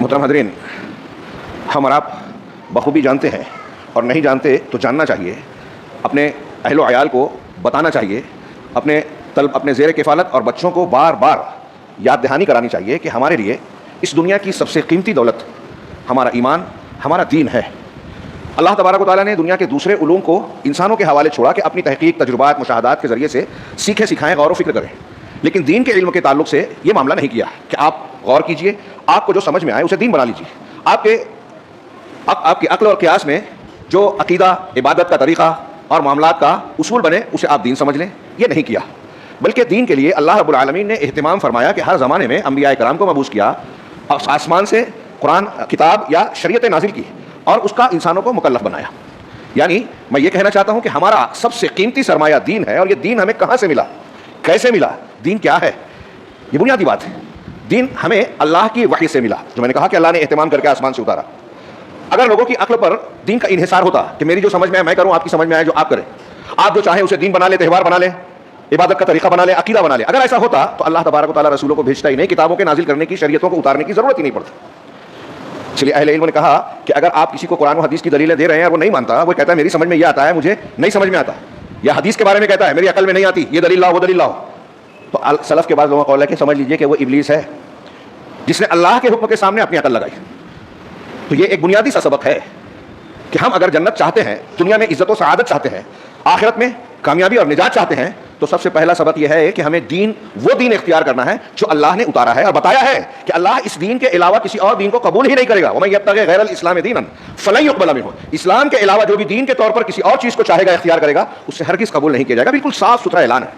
محترم حضرین، ہم اور آپ بخوبی جانتے ہیں اور نہیں جانتے تو جاننا چاہیے، اپنے اہل و عیال کو بتانا چاہیے، اپنے زیر کفالت اور بچوں کو بار بار یاد دہانی کرانی چاہیے کہ ہمارے لیے اس دنیا کی سب سے قیمتی دولت ہمارا ایمان، ہمارا دین ہے۔ اللہ تبارک و تعالیٰ نے دنیا کے دوسرے علوم کو انسانوں کے حوالے چھوڑا کہ اپنی تحقیق، تجربات، مشاہدات کے ذریعے سے سیکھیں، سکھائیں، غور و فکر کریں، لیکن دین کے علم کے تعلق سے یہ معاملہ نہیں کیا کہ آپ غور کیجئے، آپ کو جو سمجھ میں آئے اسے دین بنا لیجیے۔ آپ کی عقل اور قیاس میں جو عقیدہ، عبادت کا طریقہ اور معاملات کا اصول بنے اسے آپ دین سمجھ لیں، یہ نہیں کیا، بلکہ دین کے لیے اللہ رب العالمین نے اہتمام فرمایا کہ ہر زمانے میں انبیاء کرام کو مبعوث کیا، آسمان سے قرآن کتاب یا شریعت نازل کی اور اس کا انسانوں کو مکلف بنایا۔ یعنی میں یہ کہنا چاہتا ہوں کہ ہمارا سب سے قیمتی سرمایہ دین ہے، اور یہ دین ہمیں کہاں سے ملا، کیسے ملا، دین کیا ہے، یہ بنیادی بات ہے۔ دین ہمیں اللہ کی وحی سے ملا، جو میں نے کہا کہ اللہ نے اہتمام کر کے آسمان سے اتارا۔ اگر لوگوں کی عقل پر دین کا انحصار ہوتا کہ میری جو سمجھ میں آئے میں کروں، آپ کی سمجھ میں آئے جو آپ کریں، آپ جو چاہیں اسے دین بنا لیں، تہوار بنا لیں، عبادت کا طریقہ بنا لیں، عقیدہ بنا لیں، اگر ایسا ہوتا تو اللہ تبارک و تعالیٰ رسولوں کو بھیجتا ہی نہیں، کتابوں کے نازل کرنے کی، شریعتوں کو اتارنے کی ضرورت ہی نہیں پڑتی۔ اس لیے اہل علم نے کہا کہ اگر آپ کسی کو قرآن و حدیث کی دلیلیں دے رہے ہیں اور وہ نہیں مانتا، وہ کہتا ہے میری سمجھ میں یہ آتا ہے، مجھے نہیں سمجھ میں آتا، یا حدیث کے بارے میں کہتا ہے میری عقل میں نہیں آتی، یہ دلیل لاؤ، وہ دلیل لاؤ، تو سلف کے بعض لوگوں کا قول ہے کہ سمجھ لیجئے کہ وہ ابلیس ہے جس نے اللہ کے حکم کے سامنے اپنی عقل لگائی۔ تو یہ ایک بنیادی سا سبق ہے کہ ہم اگر جنت چاہتے ہیں، دنیا میں عزت و سعادت چاہتے ہیں، آخرت میں کامیابی اور نجات چاہتے ہیں، تو سب سے پہلا سبق یہ ہے کہ ہمیں وہ دین اختیار کرنا ہے جو اللہ نے اتارا ہے اور بتایا ہے کہ اللہ اس دین کے علاوہ کسی اور دین کو قبول ہی نہیں کرے گا۔ وَمَن يَبْتَغِ غَيْرَ الْإِسْلَامِ دِينًا فَلَن يُقْبَلَ مِنْهُ، اسلام کے علاوہ جو بھی دین کے طور پر کسی اور چیز کو چاہے گا، اختیار کرے گا، اسے ہرگز قبول نہیں کیا جائے گا۔ بالکل صاف ستھرا اعلان ہے۔